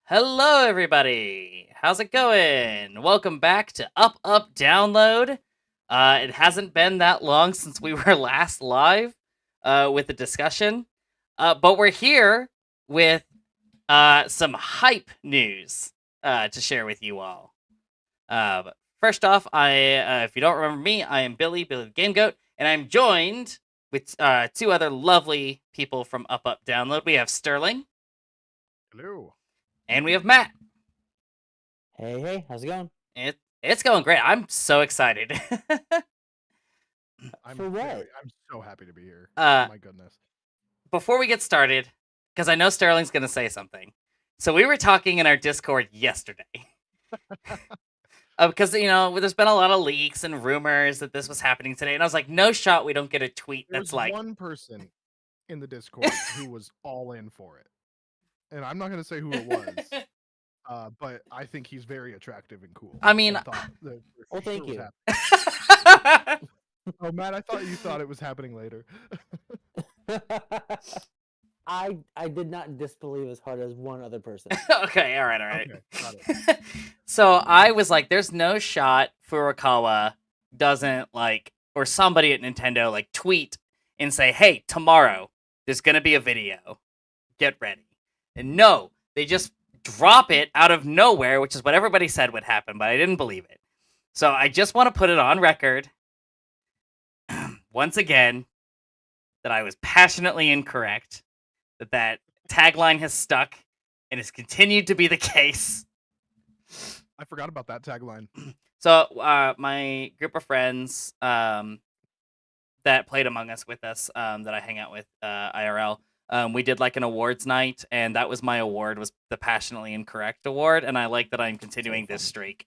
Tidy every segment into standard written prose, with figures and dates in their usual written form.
Hello, everybody. How's it going? Welcome back to Up Download. It hasn't been that long since we were last live with the discussion, but we're here with some hype news to share with you all. But first off, if you don't remember me, I am Billy the Game Goat, and I'm joined with two other lovely people from Up Download. We have Sterling, Hello. and we have Matt. Hey, how's it going? It's going great. I'm so excited. For what? I'm so happy to be here. Uh, My goodness. Before we get started, because I know Sterling's going to say something. So we were talking in our Discord yesterday. Because, there's been a lot of leaks and rumors that this was happening today. And I was like, no shot we don't get a tweet There that's was like... one person in the Discord who was all in for it. And I'm not going to say who it was, but I think he's very attractive and cool. I mean... Well, thank you. Oh, Matt, I thought you thought it was happening later. I did not disbelieve as hard as one other person. Okay, all right. Okay, got it. So I was like, there's no shot Furukawa doesn't or somebody at Nintendo tweet and say, hey, tomorrow there's gonna be a video. Get ready. And no, they just drop it out of nowhere, which is what everybody said would happen, but I didn't believe it. So I just want to put it on record once again that I was passionately incorrect, that tagline has stuck and has continued to be the case. I forgot about that tagline. So my group of friends that played Among Us with us, that I hang out with IRL, we did an awards night, and that was my award, was the Passionately Incorrect award, and I like that I'm continuing this streak.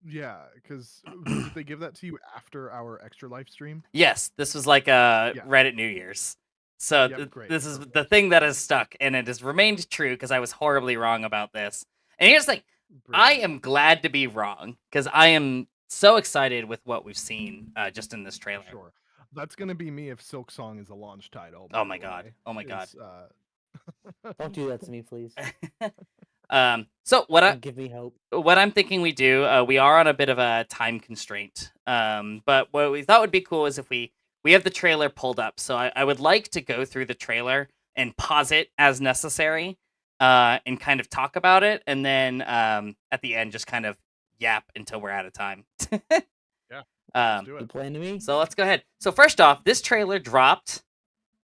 Yeah, because did they give that to you after our extra live stream? Yes, this was Reddit New Year's. So this is the thing that has stuck, and it has remained true because I was horribly wrong about this. And here's the thing, I am glad to be wrong because I am so excited with what we've seen just in this trailer. Sure. That's going to be me if Silk Song is a launch title. Oh my god. Oh my god. Don't do that to me, please. So Don't give me hope. What I'm thinking we do, we are on a bit of a time constraint. But what we thought would be cool is if we have the trailer pulled up. So I would like to go through the trailer and pause it as necessary, and kind of talk about it, and then at the end just kind of yap until we're out of time. Yeah. Let's do it. You playing to me? So let's go ahead. So first off, this trailer dropped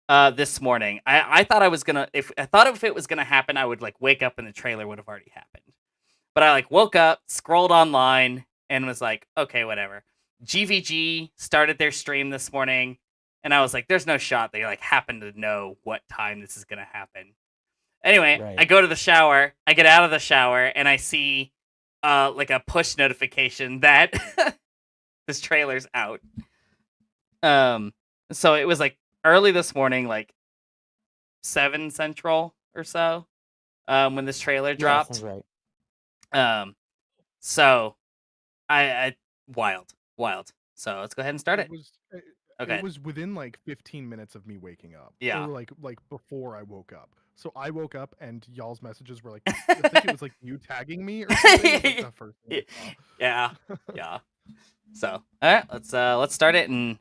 this morning. I thought if it was gonna happen, I would wake up and the trailer would have already happened. But I woke up, scrolled online, and was like, okay, whatever. GVG started their stream this morning, and I was like, there's no shot they happen to know what time this is gonna happen. Anyway, right. I go to the shower, I get out of the shower, and I see a push notification that this trailer's out. So it was early this morning, 7 Central or so, when this trailer dropped. Yeah, right. So I wild. So let's go ahead and start it. It was within 15 minutes of me waking up. Yeah. Or before I woke up. So I woke up and y'all's messages were I think it was you tagging me or something. The first thing yeah. So all right, let's start it, and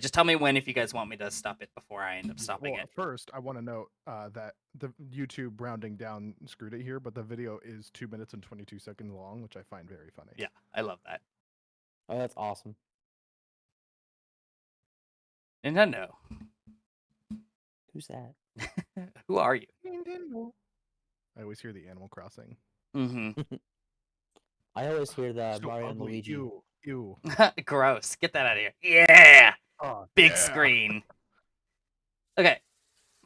just tell me if you guys want me to stop it before I end up stopping it. First, I want to note that the YouTube rounding down screwed it here, but the video is 2 minutes and 22 seconds long, which I find very funny. Yeah, I love that. Oh, that's awesome. Nintendo. Who's that? Who are you? Nintendo. I always hear the Animal Crossing. Mm-hmm. I always hear the Mario and Luigi. Ew. Gross. Get that out of here. Yeah. Big yeah. Screen. Okay.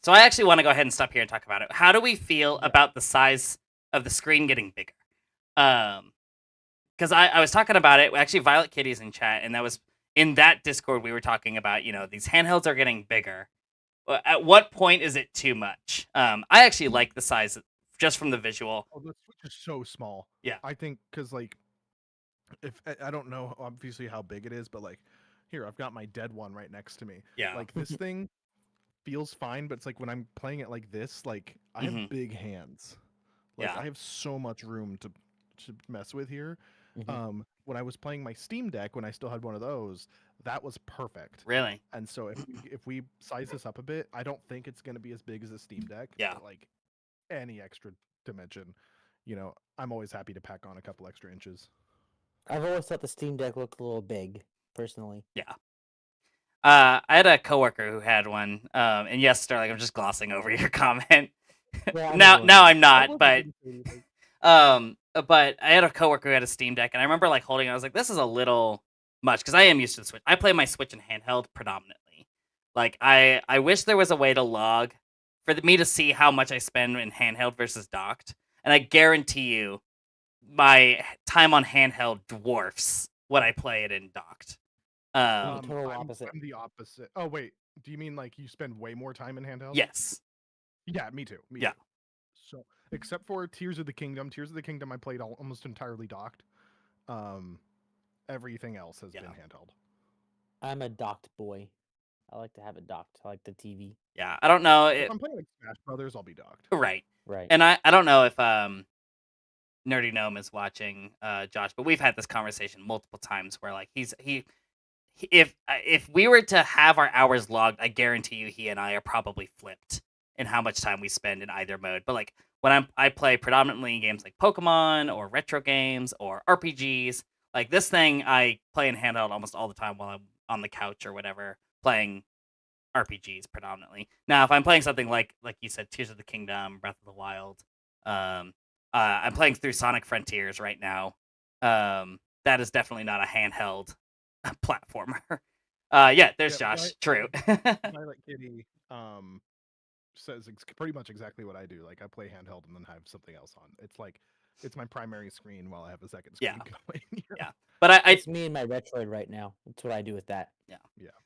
So I actually want to go ahead and stop here and talk about it. How do we feel about the size of the screen getting bigger? Because I was talking about it. Actually, Violet Kitty's in chat, and that was in that Discord we were talking about, these handhelds are getting bigger. At what point is it too much? I actually like the size just from the visual. Oh, the Switch is so small. Yeah. I think because if I don't know obviously how big it is, but here I've got my dead one right next to me. Yeah. This thing feels fine, but it's when I'm playing it like this, I have big hands. Like Yeah. I have so much room to mess with here. Mhm. When I was playing my Steam Deck, when I still had one of those, that was perfect. Really? And so if we size this up a bit, I don't think it's going to be as big as the Steam Deck. Yeah. But like any extra dimension, I'm always happy to pack on a couple extra inches. I've always thought the Steam Deck looked a little big, personally. Yeah. I had a coworker who had one. And yes, Sterling, I'm just glossing over your comment. Yeah, I'm now ignoring now you. I'm not, I wasn't but gonna say anything. but I had a coworker who had a Steam Deck, and I remember like holding it. I was like, this is a little much because I am used to the Switch. I play my Switch in handheld predominantly. Like I wish there was a way to log for me to see how much I spend in handheld versus docked, and I guarantee you, my time on handheld dwarfs what I play it in docked. I'm the Um, total opposite. I'm the opposite. Oh wait, do you mean like you spend way more time in handheld? yes, Yeah, me too. Me Yeah. too. So except for Tears of the Kingdom I played almost entirely docked. Everything else has Yeah. been handheld. I'm a docked boy. I like to have it docked. I like the TV. yeah. I don't know. If I'm playing like Smash Brothers, I'll be docked. Right, Right. and I don't know if Nerdy Gnome is watching, Josh, but we've had this conversation multiple times where like if we were to have our hours logged, I guarantee you he and I are probably flipped in how much time we spend in either mode. But like when I play predominantly games like Pokemon or retro games or RPGs, like this thing I play in handheld almost all the time while I'm on the couch or whatever playing RPGs predominantly. Now, if I'm playing something like you said, Tears of the Kingdom, Breath of the Wild, I'm playing through Sonic Frontiers right now. That is definitely not a handheld platformer. Yeah, there's Yeah, Josh. True. Violet Kitty says pretty much exactly what I do. Like I play handheld and then have something else on. It's my primary screen while I have a second screen Yeah. going. Yeah. But I It's me and my Retroid right now. That's what I do with that.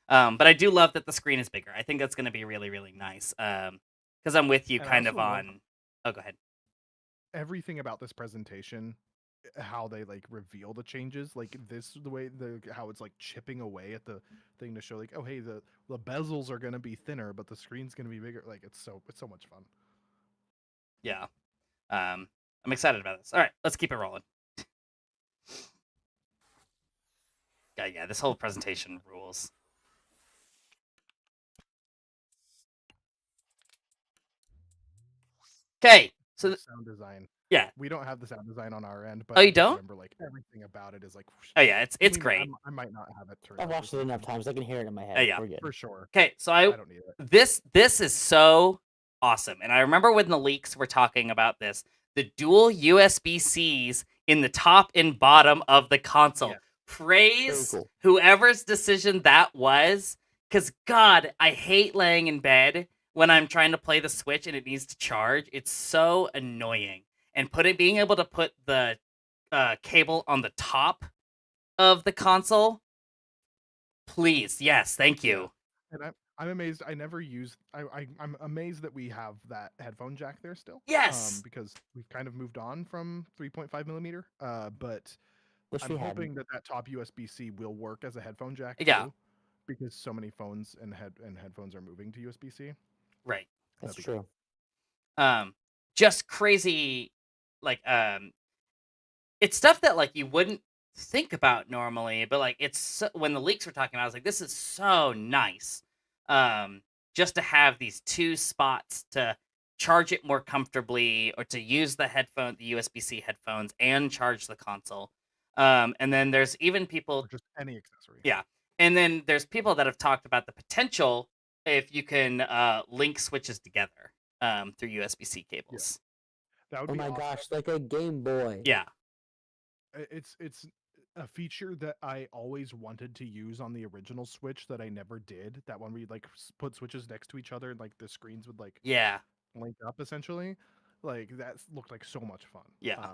but I do love that the screen is bigger. I think that's going to be really, really nice. Because I'm with you And I kind of also love- on. Oh, go ahead. Everything about this presentation, how they like reveal the changes, like the way how it's like chipping away at the thing to show like, oh hey, the bezels are gonna be thinner, but the screen's gonna be bigger. Like it's so much fun. Yeah. I'm excited about this. All right, let's keep it rolling. Yeah, this whole presentation rules. Okay, so The sound design. yeah. We don't have the sound design on our end, but Oh, I you just don't? remember like everything about it is like. Oh yeah, it's I mean, great. I might not have it turned I've up or watched it enough something. times. I can hear it in my head. yeah. We're good. For sure. Okay, so I don't need it. this is so awesome. And I remember when the leaks were talking about this, the dual USB-Cs in the top and bottom of the console. Yeah. Praise Very cool. whoever's decision that was, because God, I hate laying in bed when I'm trying to play the Switch and it needs to charge. It's so annoying. And being able to put the cable on the top of the console, please, yes, thank you. And I'm amazed. I never used. I'm amazed that we have that headphone jack there still. Yes. Because we've kind of moved on from 3.5 millimeter. But Wish I'm we hadn't. hoping that top USB-C will work as a headphone jack Yeah. too, because so many phones and headphones are moving to USB-C. Right. That's That'd be true. Just crazy, like it's stuff that like you wouldn't think about normally, but like when the leaks were talking about, I was like, this is so nice. Just to have these two spots to charge it more comfortably, or to use the USB-C headphones and charge the console. And then there's even people, Or just any accessory. yeah, and then there's people that have talked about the potential if you can link switches together through USB-C cables. That would Oh be my awesome. gosh, like a Game Boy. Yeah. It's a feature that I always wanted to use on the original Switch that I never did. That one where you like put switches next to each other and like the screens would like Yeah. link up essentially. Like that looked like so much fun. Yeah.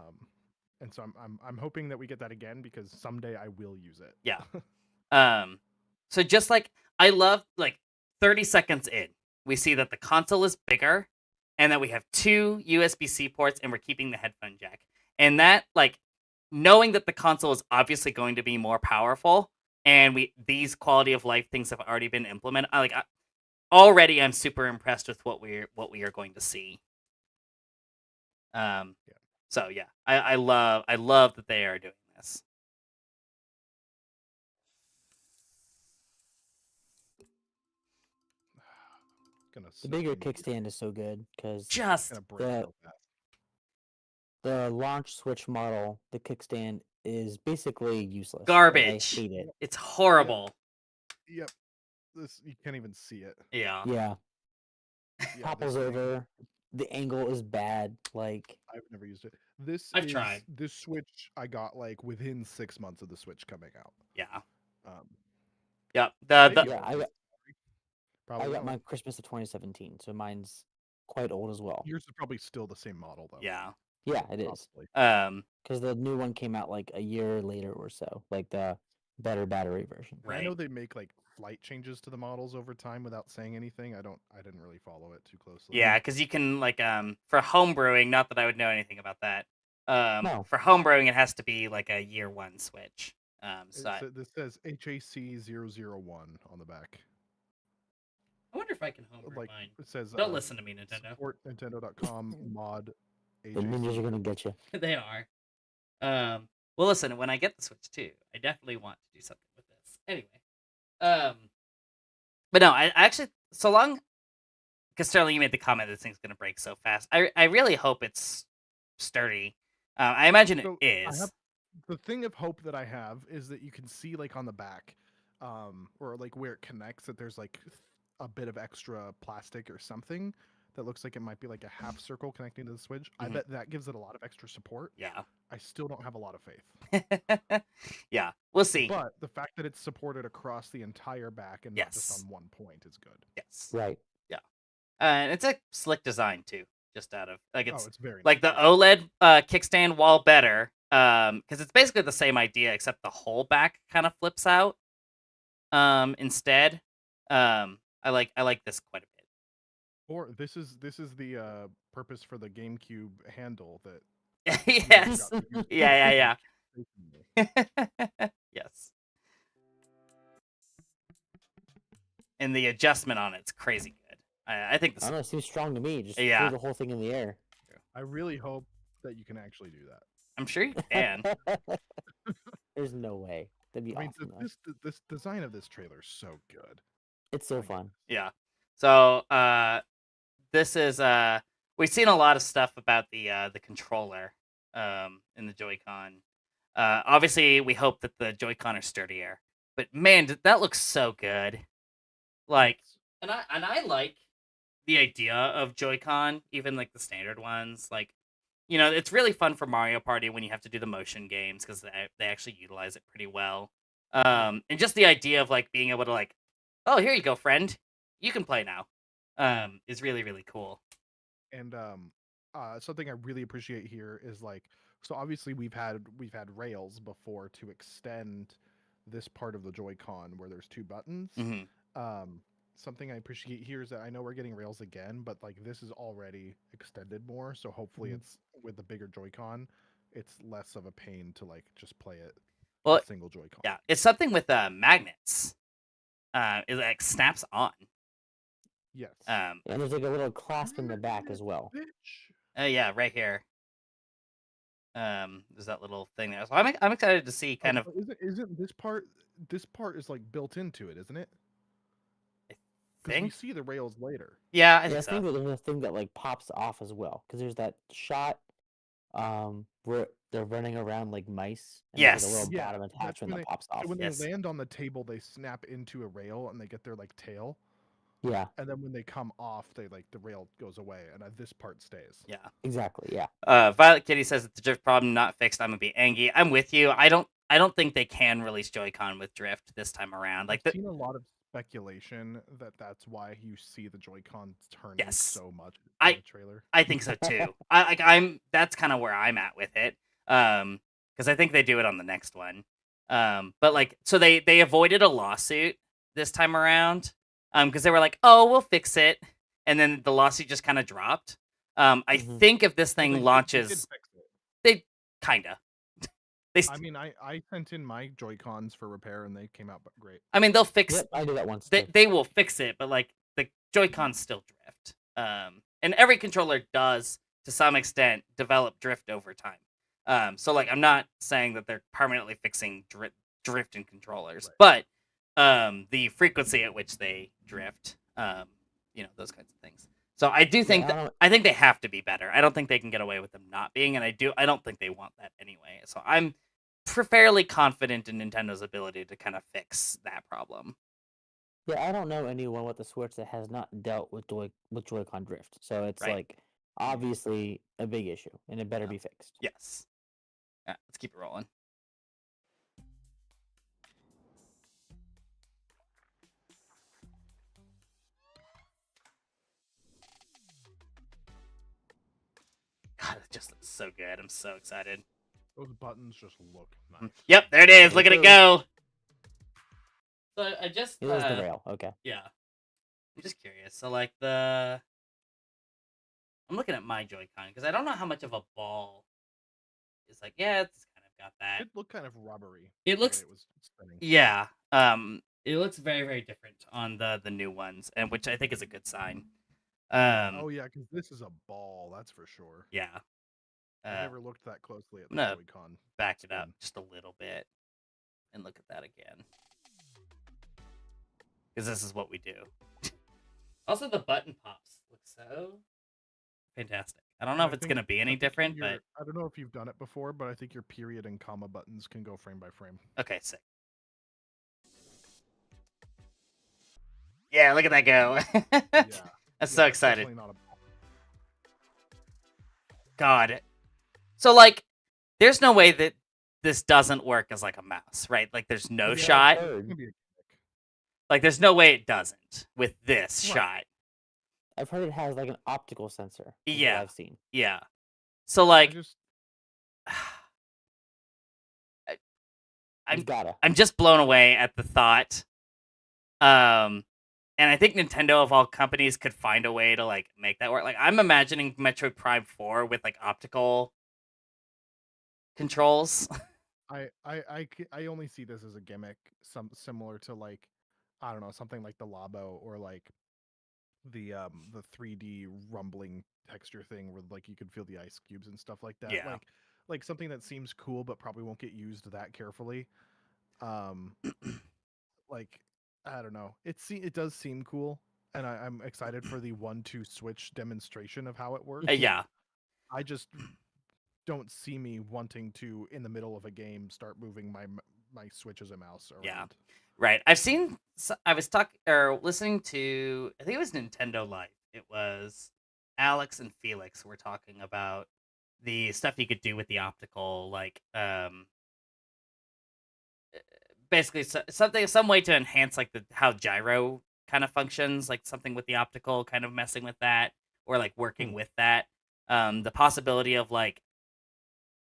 And so I'm hoping that we get that again because someday I will use it. Yeah. So just like I love, like 30 seconds in, we see that the console is bigger and that we have two USB-C ports and we're keeping the headphone jack. And that, like, knowing that the console is obviously going to be more powerful and these quality of life things have already been implemented, already I'm super impressed with what we are going to see. Yeah. So yeah, I love that they are doing this. Gonna The suck bigger immediately. kickstand is so good because Just Gonna break the so fast. the launch Switch model, the kickstand is basically useless. Like, garbage. I hate it. It's horrible. Yep. This you can't even see it. Yeah. Yeah, Yeah, topples this thing, over. The angle is bad. Like, I've never used it. This I've is tried. this Switch I got like within 6 months of the Switch coming out. Yeah. Um, Yep. maybe The yeah, more I than- got probably I got more. mine Christmas of 2017, so mine's quite old as well. Yours is probably still the same model though. yeah. Yeah, it is Probably. because the new one came out like a year later or so, like the better battery version. And I know Right. they make like flight changes to the models over time without saying anything. I didn't really follow it too closely. Yeah, because you can like for home brewing. Not that I would know anything about that. No. For home brewing, it has to be like a year one Switch. This says HAC001 on the back. I wonder if I can home brew Like mine. it says Don't listen to me, Nintendo. support Nintendo.com mod The ninjas are HAC. gonna get you. They are. Well, listen. When I get the Switch 2, I definitely want to do something with this. Anyway. But no, I actually so long. Because Sterling, you made the comment this thing's gonna break so fast. I really hope it's sturdy. I imagine it So, is. The thing of hope that I have is that you can see like on the back, or like where it connects, that there's like a bit of extra plastic or something that looks like it might be like a half circle connecting to the Switch. I Mhm. bet that gives it a lot of extra support. Yeah. I still don't have a lot of faith. Yeah. We'll see. But the fact that it's supported across the entire back and not just Yes. on one point is good. Yes. Right. And it's a slick design too. Just out of like Oh, it's very like nice, the OLED kickstand, while better, because it's basically the same idea except the whole back kind of flips out. Instead, I like this quite a bit. Or this is the purpose for the GameCube handle that Yes. got used Yeah. recently. Yes. And the adjustment on it's crazy good. I think I this. don't know. It seems strong to me. Just Yeah. threw the whole thing in the air. I really hope that you can actually do that. I'm sure you can. There's no way. That'd be I mean, awesome. Though. this design of this trailer is so good. It's so I fun. Yeah. So this is we've seen a lot of stuff about the controller in the Joy-Con. Obviously we hope that the Joy-Con are sturdier. But man, that looks so good. Like and I like the idea of Joy-Con, even like the standard ones. Like, you know, it's really fun for Mario Party when you have to do the motion games because they actually utilize it pretty well. And just the idea of like being able to like, oh, here you go, friend, you can play now, is really really cool. And something I really appreciate here is like, so obviously we've had rails before to extend this part of the Joy-Con where there's two buttons. Mhm. Something I appreciate here is that I know we're getting rails again, but like this is already extended more, so hopefully Mhm. it's with the bigger Joy-Con, it's less of a pain to like just play it Well, with single Joy-Con. yeah, it's something with magnets. It like snaps on. Yes. And there's like a little clasp in the back as well. Bitch. Yeah, right here. There's that little thing there. So I'm excited to see kind of. Isn't this part is like built into it, isn't it? Because we Thing? see the rails later. Yeah, I Yeah, I think think so. that there's a thing that like pops off as well because there's that shot where they're running around like mice and there's like a Yes. little Yeah, bottom that's attachment when that pops off. So when Yes. they land on the table, they snap into a rail and they get their like tail, Yeah, and then when they come off, they like the rail goes away, and this part stays. Yeah. exactly. Yeah. Violet Kitty says that the drift problem not fixed. I'm gonna be angry. I'm with you. I don't think they can release Joy-Con with drift this time around. Like I've seen a lot of speculation that that's why you see the Joy-Con turning Yes. so much in I- the trailer. I think so too. That's kind of where I'm at with it. Because I think they do it on the next one. But like, so they avoided a lawsuit this time around. Because they were like, oh, we'll fix it, and then the lawsuit just kind of dropped. I Mhm. think if this Well, thing they did launches, fix it. they kinda. They, I mean, I sent in my Joy-Cons for repair, and they came out great. I mean, they'll fix. Yep, I did that once. They too. they will fix it, but like the Joy-Cons still drift. And every controller does to to some extent develop drift over time. So like I'm not saying that they're permanently fixing drift in controllers, Right. but the frequency at which they drift, those kinds of things. So I do think I don't. I think they have to be better. I don't think they can get away with them not being, and I don't think they want that anyway. So I'm fairly confident in Nintendo's ability to kind of fix that problem. Yeah, I don't know anyone with the Switch that has not dealt with Joy-Con drift. So it's Right. like obviously a big issue, and it better be fixed. Yes. Yeah, let's keep it rolling. God, it just looks so good. I'm so excited. Those buttons just look nice. Yep, there it is. There Look it at it go. So I just It is the rail. Okay. yeah. I'm just curious. So like I'm looking at my Joy-Con because I don't know how much of a ball is like. Yeah, it's kind of got that. It looked kind of rubbery. It the looks way it was spinning. Yeah. It looks very, very different on the new ones, and which I think is a good sign. Oh yeah, because this is a ball, that's for sure. Yeah. I never looked that closely at the no. Joy-Con. Back it up spin. just a little bit and look at that again. Because this is what we do. Also, the button pops look so fantastic. I don't know if it's going to be any different, but I don't know if you've done it before, but I think your period and comma buttons can go frame by frame. okay, sick. Yeah, look at that go. Yeah. I'm so it's excited. definitely not a ball. God. So, like, there's no way that this doesn't work as, like, a mouse, right? Like, there's no Yeah, shot. I've It's heard. gonna be a gimmick. Like, there's no way it doesn't with this Right. shot. I've heard it has like an optical sensor. is what Yeah. I've seen. Yeah. So, I like, just You gotta. I'm just blown away at the thought. And I think Nintendo of all companies could find a way to like make that work. Like I'm imagining Metroid Prime 4 with like optical controls. I only see this as a gimmick, similar to like I don't know, something like the Labo or like the 3D rumbling texture thing where like you could feel the ice cubes and stuff like that. Yeah. Like something that seems cool but probably won't get used that carefully. Like I don't know. It does seem cool, and I'm excited for the 1-2 switch demonstration of how it works. Yeah. I just don't see me wanting to in the middle of a game start moving my switch as a mouse around. Yeah. Right. I've seen. I was talking or listening to. I think it was Nintendo Life. It was Alex and Felix were talking about the stuff you could do with the optical, like basically some way to enhance like how gyro kind of functions, like something with the optical, kind of messing with that or like working with that. The possibility of like,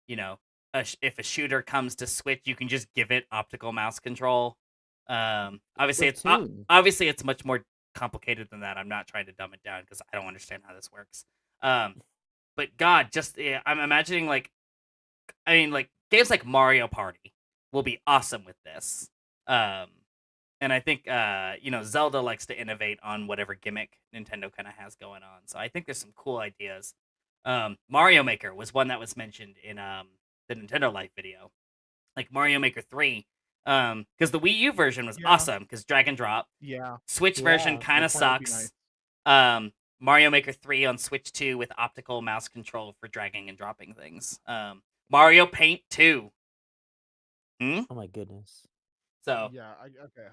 you know, if a shooter comes to switch, you can just give it optical mouse control. Obviously obviously it's much more complicated than that. I'm not trying to dumb it down because I don't understand how this works. But God, just I'm imagining like, I mean, like games like Mario Party will be awesome with this. And I think Zelda likes to innovate on whatever gimmick Nintendo kind of has going on. So I think there's some cool ideas. Mario Maker was one that was mentioned in the Nintendo Life video, like Mario Maker 3. Because the Wii U version was awesome because drag and drop. Yeah. Switch version kind of sucks. Mario Maker 3 on Switch 2 with optical mouse control for dragging and dropping things. Mario Paint 2. Oh my goodness. So yeah,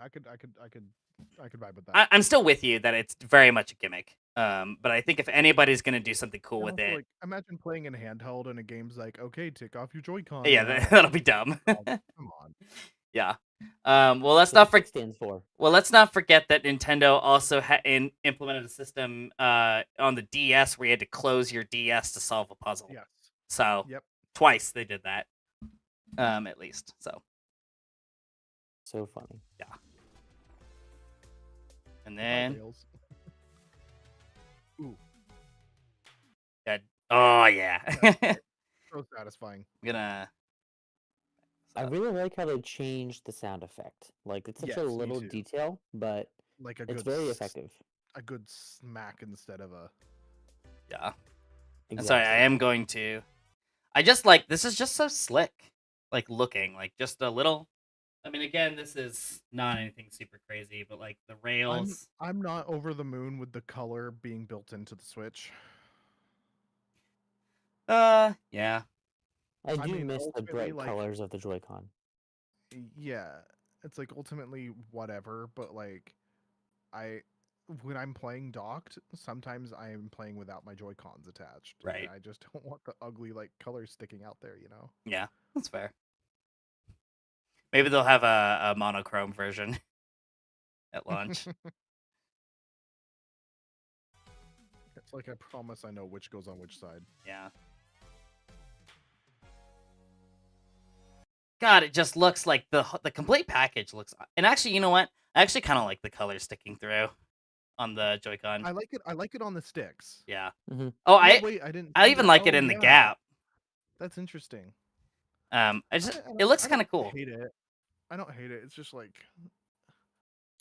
I could vibe with that. I'm still with you that it's very much a gimmick. But I think if anybody's gonna do something cool with it, like imagine playing in handheld and a game's like, okay, take off your Joy-Con. yeah, that'll be dumb. Come on. Yeah. Well, let's That's not what it stands for. Well, let's not forget that Nintendo also implemented a system on the DS where you had to close your DS to solve a puzzle. Yes. So Yep. twice they did that, at least. So funny. Yeah. And then Ooh. Yeah. Oh yeah. So satisfying. I'm gonna. I really like how they changed the sound effect. Like it's such Yes, a me little too. detail, but Like it's very effective. A good smack instead of a Yeah. Sorry, I am going to. I just like this is just so slick, like looking, like just a little. I mean, again, this is not anything super crazy, but like the rails. I'm not over the moon with the color being built into the Switch. Yeah. I do mean, miss the ultimately, bright like- colors of the Joy-Con. Yeah, it's like ultimately whatever, but like when I'm playing docked, sometimes I am playing without my Joy-Cons attached. and Right. I just don't want the ugly like colors sticking out there, you know. Yeah, that's fair. Maybe they'll have a monochrome version at launch. It's like I promise I know which goes on which side. Yeah. God, it just looks like the complete package looks. And actually, you know what? I actually kind of like the color sticking through on the Joy-Con. I like it. I like it on the sticks. Yeah. Mhm. Oh, Yeah, wait, I didn't. I see even that. like it Oh, in the yeah. gap. That's interesting. It looks kind of cool. Hate it. I don't hate it. It's just like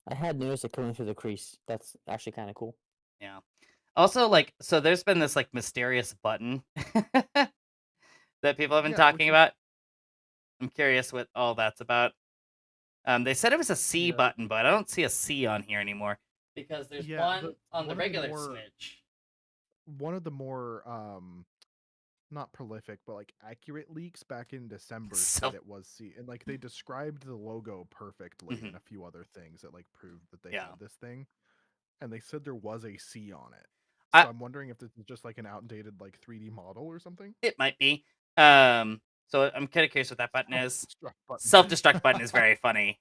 I had noticed it coming through the crease. That's actually kind of cool. Yeah. Also, like, so there's been this like mysterious button that people have been Yeah, talking which is- about. I'm curious what all that's about. They said it was a C Yeah. button, but I don't see a C on here anymore because there's Yeah, one on one the of the regular more- Switch. one of the more not prolific but like accurate leaks back in December So- said it was C, and like they described the logo perfectly Mhm. and a few other things that like proved that they Yeah. had this thing, and they said there was a C on it. I- So I'm wondering if this is just like an outdated like 3D model or something. It might be. So I'm kind of curious what that button is. Self-destruct button. Self-destruct button is very funny.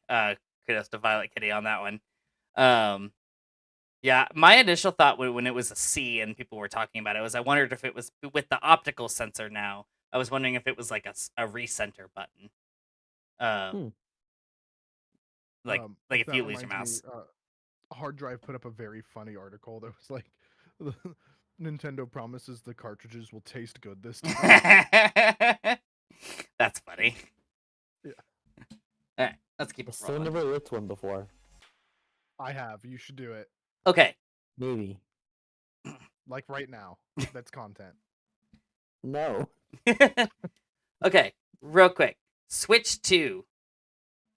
Kudos to Violet Kitty on that one. Yeah, my initial thought when it was a C and people were talking about it was I wondered if it was with the optical sensor now. I was wondering if it was like a recenter button. Like if that you lose your reminds mouse. me, Hard Drive put up a very funny article that was like Nintendo promises the cartridges will taste good this time. That's funny. Yeah. All right, let's keep I it still rolling. never licked one before. I have. You should do it. Okay. Maybe. Like right now. That's content. No. Okay, real quick. Switch 2.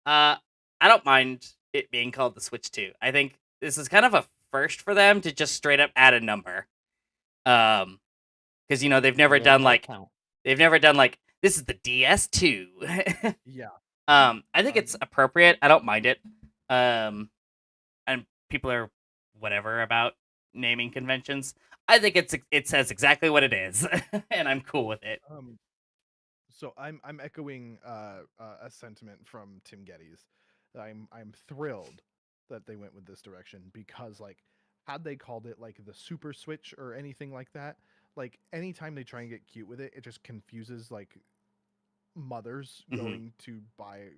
I don't mind it being called the Switch 2. I think this is kind of a first for them to just straight up add a number. Because they've never Yeah, done that like count. this is the DS2. Yeah. I think it's appropriate. I don't mind it. And people are whatever about naming conventions. I think it says exactly what it is, and I'm cool with it. So I'm echoing a sentiment from Tim Geddes. I'm thrilled that they went with this direction, because like had they called it like the Super Switch or anything like that, like anytime they try and get cute with it, it just confuses like mothers Mhm. going to buy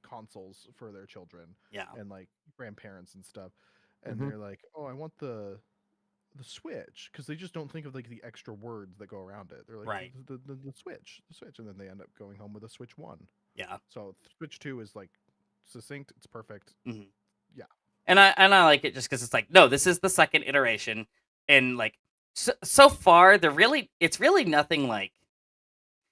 consoles for their children Yeah. and like grandparents and stuff, and Mhm. they're like, oh, I want the Switch, because they just don't think of like the extra words that go around it. They're like, Right. the Switch, and then they end up going home with a Switch 1. Yeah. So Switch 2 is like succinct, it's perfect. And I like it just because it's like, no, this is the second iteration, and like so far it's really nothing like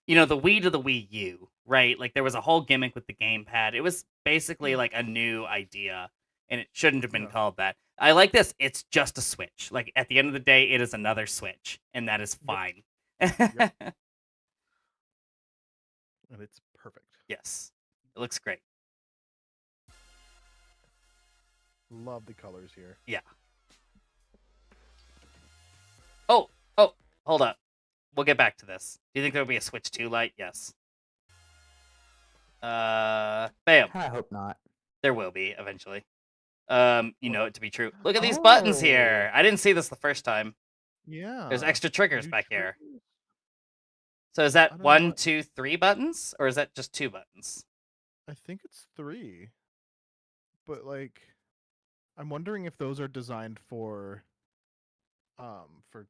the Wii to the Wii U, right? Like there was a whole gimmick with the gamepad. It was basically like a new idea, and it shouldn't have been Yeah. called that. I like this. It's just a Switch. Like at the end of the day, it is another Switch, and that is fine. And it's perfect. Yes, it looks great. Love the colors here. Yeah. Oh, hold up. We'll get back to this. Do you think there will be a Switch 2 Lite? Yes. Bam. I hope not. There will be eventually. You know it to be true. Look at these buttons here. I didn't see this the first time. Yeah. There's extra triggers New back here. triggers. So is I that don't know 1, what- 2, 3 buttons, or is that just 2 buttons? I think it's 3. But like I'm wondering if those are designed for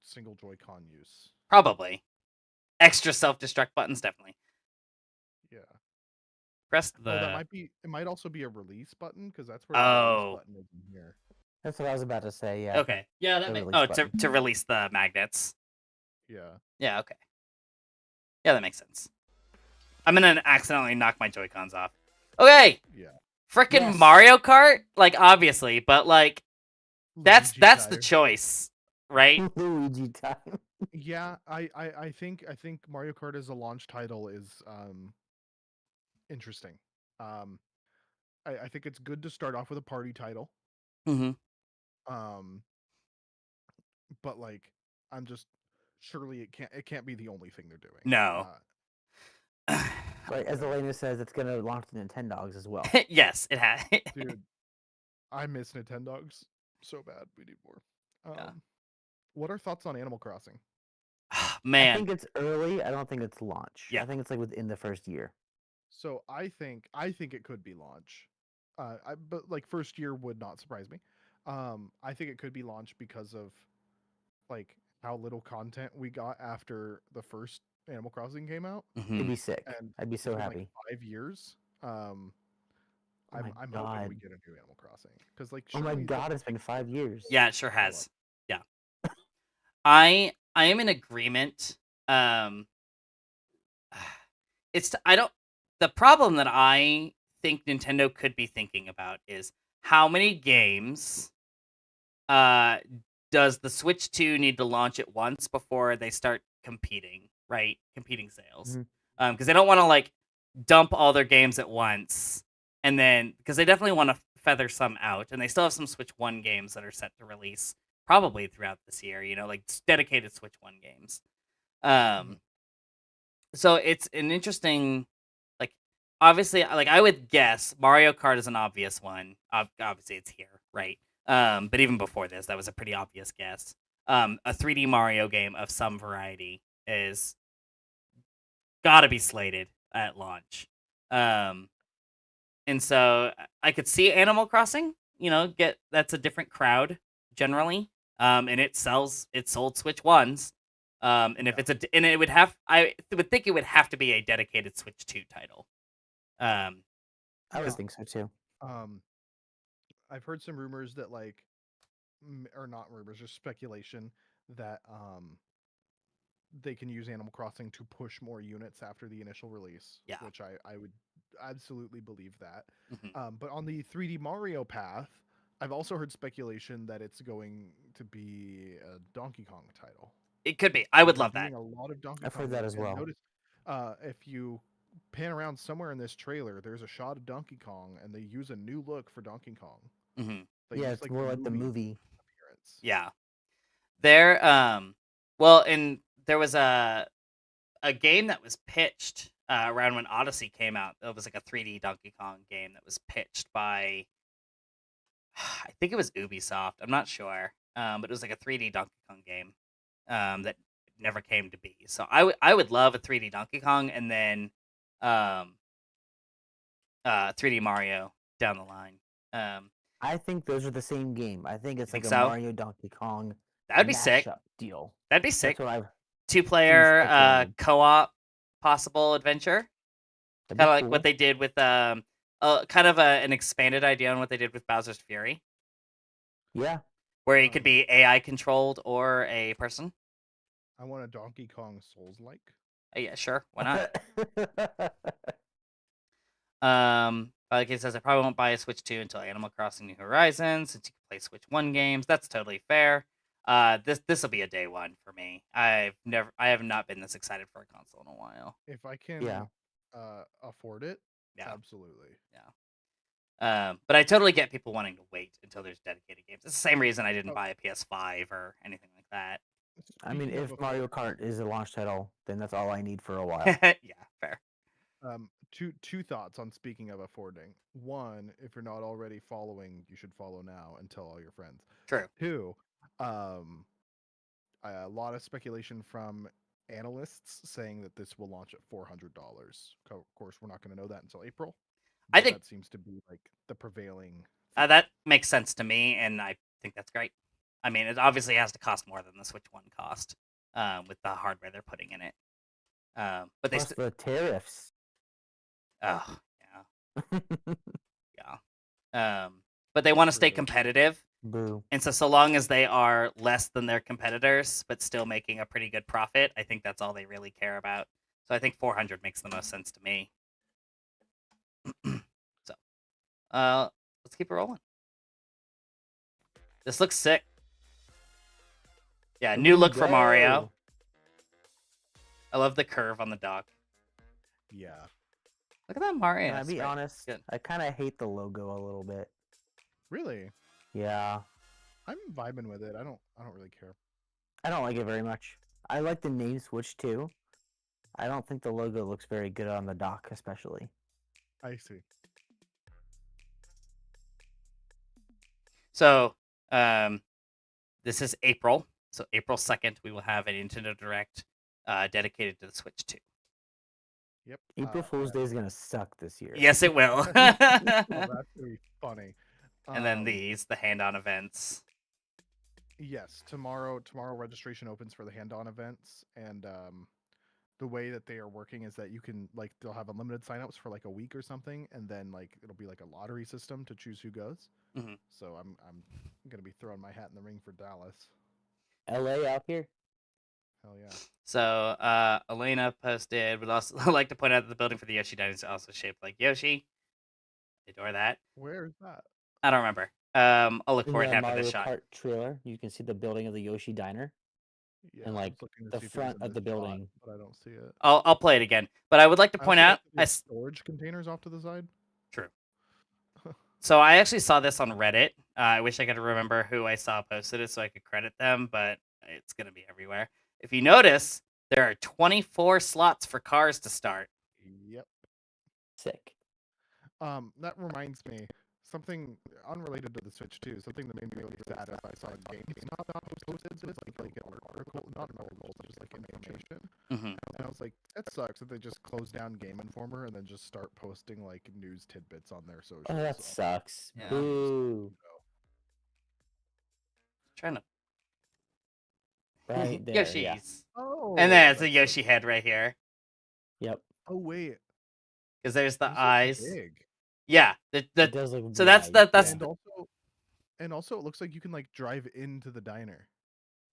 single Joy-Con use. Probably. Extra self-destruct buttons, definitely. Yeah. Press Oh, that the. might be. It might also be a release button, because that's where the Oh. release button is in here. That's what I was about to say. Yeah. Okay. Yeah, that The makes. release Oh, to button. release the magnets. Yeah. Yeah, okay. Yeah, that makes sense. I'm gonna accidentally knock my Joy-Cons off. Okay, Yeah. frickin' Yes. Mario Kart, like obviously, but like that's Luigi the tire. choice, right? Luigi time. Yeah, I think Mario Kart as a launch title is interesting. Um, I think it's good to start off with a party title. Mm-hmm. Um, but like I'm just surely it can't be the only thing they're doing. No. Right, as Elena says, it's gonna launch the Nintendogs as well. Yes, it has. Dude, I miss Nintendogs so bad. We need more. Yeah. What are thoughts on Animal Crossing? I Man, think it's early. I don't think it's launch. Yeah. I think it's like within the first year. So I think it could be launch. But like first year would not surprise me. I think it could be launch because of like how little content we got after the first Animal Crossing came out, mhm. It'd be sick. and I'd be so it's been happy. like 5 years. Oh my I'm hoping God. we get a new Animal Crossing because like Oh my surely the- God, it's been 5 years. Yeah, it sure Hold has. Yeah. I am in agreement. Um I don't the problem that I think Nintendo could be thinking about is how many games uh does the Switch 2 need to launch at once before they start competing, right? Competing sales. Mhm. Because they don't want to like dump all their games at once, and then because they definitely want to feather some out, and they still have some Switch 1 games that are set to release probably throughout this year. You know, like dedicated Switch 1 games. So it's an interesting, like, obviously, like I would guess Mario Kart is an obvious one. Obviously, it's here, right? But even before this, that was a pretty obvious guess. A 3D Mario game of some variety is gotta be slated at launch. And so I could see Animal Crossing, that's a different crowd generally. And it sold Switch ones. And if Yeah. and it would have, I would think it would have to be a dedicated Switch 2 title. I Yeah. would think so too. I've heard some rumors that like, or not rumors, just speculation that they can use Animal Crossing to push more units after the initial release. Yeah. Which I would absolutely believe that. Mhm. But on the 3D Mario path, I've also heard speculation that it's going to be a Donkey Kong title. It could be. I would They're love that. doing a lot of Donkey I've Kong. heard that work, as and well. notice, if you pan around somewhere in this trailer, there's a shot of Donkey Kong, and they use a new look for Donkey Kong. Mhm. They Yeah, use, it's more like the movie. appearance. Yeah. There, well, and there was a game that was pitched around when Odyssey came out. It was like a 3D Donkey Kong game that was pitched by, I think it was Ubisoft. I'm not sure, but it was like a 3D Donkey Kong game that never came to be. So I would love a 3D Donkey Kong and then 3D Mario down the line. I think those are the same game. I think it's think like a so? Mario Donkey Kong That'd be sick. mashup deal. That'd be sick. That's what I've 2-player speculated. co-op possible adventure. that'd Kind be of like cool. what they did with kind of an expanded idea on what they did with Bowser's Fury, Yeah. where it could be AI controlled or a person. I want a Donkey Kong Souls like. Yeah, sure, why not? Like it says, I probably won't buy a Switch 2 until Animal Crossing New Horizons, since you can play Switch 1 games. That's totally fair. This will be a day one for me. I have not been this excited for a console in a while. If I can Yeah. afford it, Yeah. absolutely. But I totally get people wanting to wait until there's dedicated games. It's the same reason I didn't Oh. buy a PS5 or anything like that. I mean, Speaking of if Mario afford- Kart is a launch title, then that's all I need for a while. Yeah, fair. two thoughts on speaking of affording. One, if you're not already following, you should follow now and tell all your friends. True. Two, a lot of speculation from analysts saying that this will launch at $400. Of course, we're not going to know that until April. I but think- that seems to be like the prevailing. That makes sense to me, and I think that's great. I mean, it obviously has to cost more than the Switch 1 cost with the hardware they're putting in it. But they, Plus the tariffs. oh yeah, yeah. But but they want to stay True. competitive. Boo. And so long as they are less than their competitors, but still making a pretty good profit, I think that's all they really care about. So I think 400 makes the most sense to me. So, let's keep it rolling. This looks sick. Yeah, new look for Mario. Go. I love the curve on the dock. Yeah. Look at that Mario. Can I be sprite. honest? Good. I kind of hate the logo a little bit. Really? Yeah, I'm vibing with it. I don't really care. I don't like it very much. I like the name switch too. I don't think the logo looks very good on the dock, especially. I see. So, this is April. So April 2nd, we will have a Nintendo Direct dedicated to the Switch 2. Yep. April Fool's Day is gonna suck this year. Yes, it will. Oh, that's gonna be funny. And then the hand-on events. Yes, tomorrow registration opens for the hand-on events, and the way that they are working is that you can like they'll have unlimited signups for like a week or something, and then like it'll be like a lottery system to choose who goes. Mhm. So I'm gonna be throwing my hat in the ring for Dallas. LA out here. Hell yeah. So Elena posted, would also like to point out that the building for the Yoshi Diner is also shaped like Yoshi. Adore that. Where is that? I don't remember. I'll look In for it the after Mario this shot. Kart trailer, you can see the building of the Yoshi Diner. Yeah, And, I like, was looking to the see if it was front in of the this shot, building. but I don't see it. I'll play it again. But I would like to I point also out, like that there's storage containers off to the side. True. So I actually saw this on Reddit. I wish I could remember who I saw posted it so I could credit them, but it's gonna be everywhere. If you notice, there are 24 slots for cars to start. Yep. Sick. That reminds me something unrelated to the Switch too. Something that made me really sad if I saw GameStop posted this like an article, not an article, just like information. Mhm. And I was like, that sucks that they just close down Game Informer and then just start posting like news tidbits on their socials. Oh, that sucks. Yeah. Boo. Trying to Right there. Yoshi's. Yeah. Oh, And there's a that's Yoshi head right here. Yep. Oh wait, Because there's the these look eyes. big. Yeah. It does look. So that's yeah, that's And also, it looks like you can like drive into the diner.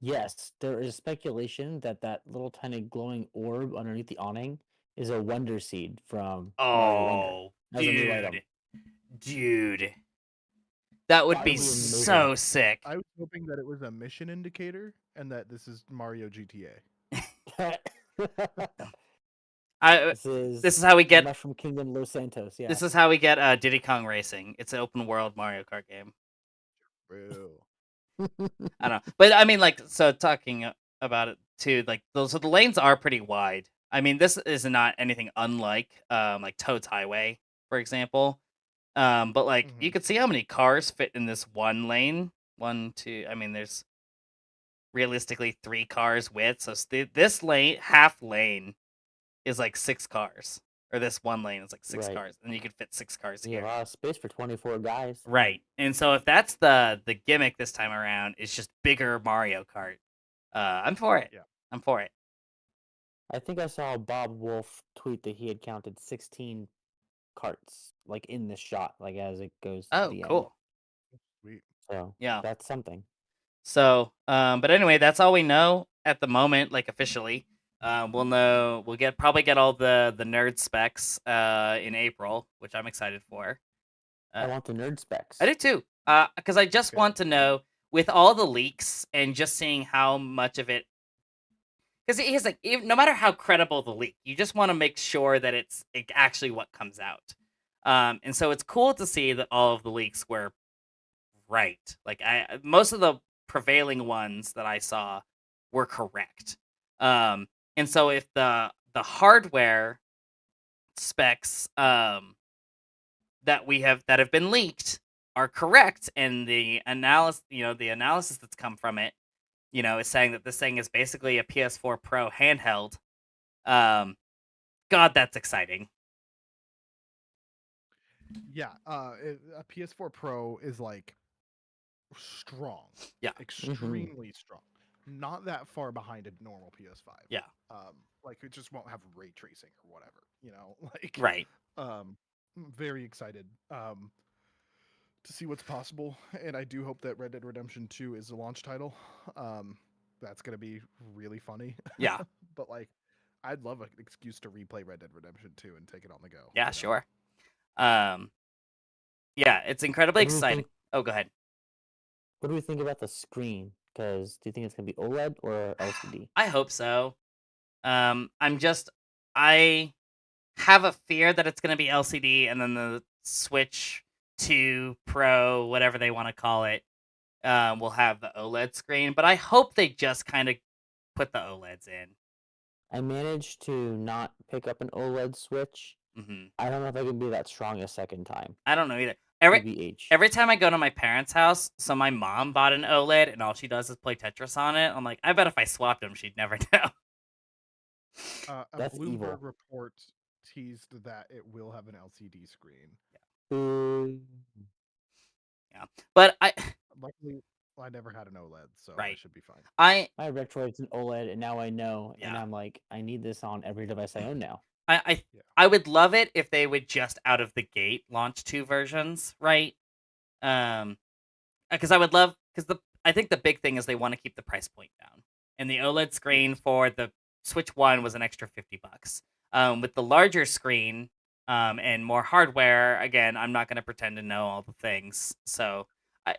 Yes, there is speculation that that little tiny glowing orb underneath the awning is a Wonder Seed from Mario Wonder. Oh, As a new item. dude. That would That be would be amazing. so sick. I was hoping that it was a mission indicator and that this is Mario GTA. This is how we get Mushroom Kingdom Los Santos. Yeah. This is how we get Diddy Kong Racing. It's an open world Mario Kart game. Bro. I don't know, but I mean, like, so talking about it too, like, so the lanes are pretty wide. I mean, this is not anything unlike like Toad's Highway, for example. But like, you can see how many cars fit in this one lane. 1, 2. I mean, there's realistically 3 cars width. So this lane, half lane, is like 6 cars. Or this one lane is like 6 Right. cars, and you can fit 6 cars You have here. a lot of space for 24 guys. Right. And so if that's the gimmick this time around, it's just bigger Mario Kart. I'm for it. Yeah. I'm for it. I think I saw Bob Wolf tweet that he had counted 16 carts, like in this shot, like as it goes to Oh, the end. cool. Sweet. So Yeah. that's something. So, but anyway, that's all we know at the moment, like officially. We'll probably get all the nerd specs in April, which I'm excited for. I want the nerd specs. I do too. Because I just Okay. want to know, with all the leaks and just seeing how much of it, because he's like, no matter how credible the leak, you just want to make sure that it's actually what comes out. And so it's cool to see that all of the leaks were right. Like most of the prevailing ones that I saw were correct. And so if the hardware specs that have been leaked are correct, and the analysis that's come from it, is saying that this thing is basically a PS4 Pro handheld. God, that's exciting. Yeah, a PS4 Pro is like strong. Yeah. Extremely strong. Not that far behind a normal PS5. Yeah. Like it just won't have ray tracing or whatever, like Right. very excited to see what's possible, and I do hope that Red Dead Redemption 2 is a launch title. That's gonna be really funny. Yeah. But like, I'd love an excuse to replay Red Dead Redemption 2 and take it on the go. Yeah, you know? sure. Um, yeah, it's incredibly What do we exciting. think? Oh, go ahead. What do we think about the screen? Because do you think it's gonna be OLED or LCD? I hope so. I have a fear that it's going to be LCD, and then the Switch 2 Pro, whatever they want to call it, will have the OLED screen. But I hope they just kind of put the OLEDs in. I managed to not pick up an OLED Switch. Hmm I don't know if I can be that strong a second time. I don't know either. Every TBH. every time I go to my parents' house, so my mom bought an OLED, and all she does is play Tetris on it. I'm like, I bet if I swapped them, she'd never know. A That's Bloomberg evil. report teased that it will have an LCD screen. Ooh. But Luckily, I never had an OLED, so I Right. should be fine. I My Retroid's an OLED, and now I know, and Yeah. I'm like, I need this on every device I own now. I Yeah. I would love it if they would just out of the gate launch 2 versions, right? Because I think the big thing is they want to keep the price point down, and the OLED screen for the Switch 1 was an extra $50. With the larger screen, and more hardware, again, I'm not going to pretend to know all the things, so I,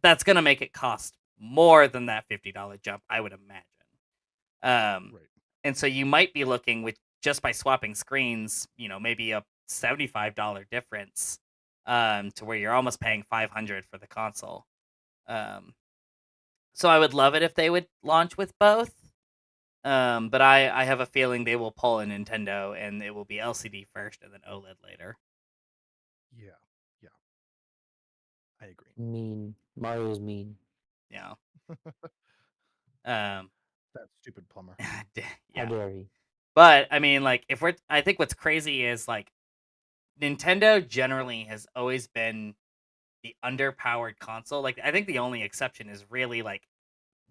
that's going to make it cost more than that $50 jump, I would imagine. Right. And so you might be looking with just by swapping screens, maybe a $75 difference, to where you're almost paying $500 for the console. So I would love it if they would launch with both. But I have a feeling they will pull a Nintendo, and it will be LCD first and then OLED later. Yeah. Yeah. I agree. Mean. Mario's mean. Yeah. Um. That stupid plumber. How Yeah. dare he? But I mean, like, I think what's crazy is like Nintendo generally has always been the underpowered console. Like, I think the only exception is really like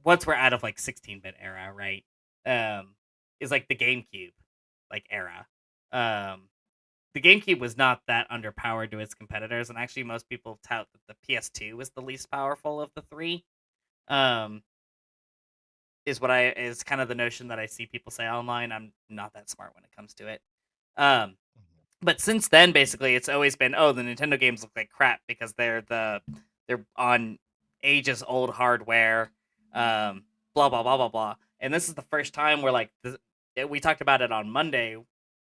once we're out of like 16-bit era, right? Is like the GameCube like era. The GameCube was not that underpowered to its competitors, and actually most people tout that the PS2 was the least powerful of the three. Um, is kind of the notion that I see people say online. I'm not that smart when it comes to it. Mhm. But since then, basically, it's always been, oh, the Nintendo games look like crap because they're on ages old hardware, blah blah blah blah blah. And this is the first time where like we talked about it on Monday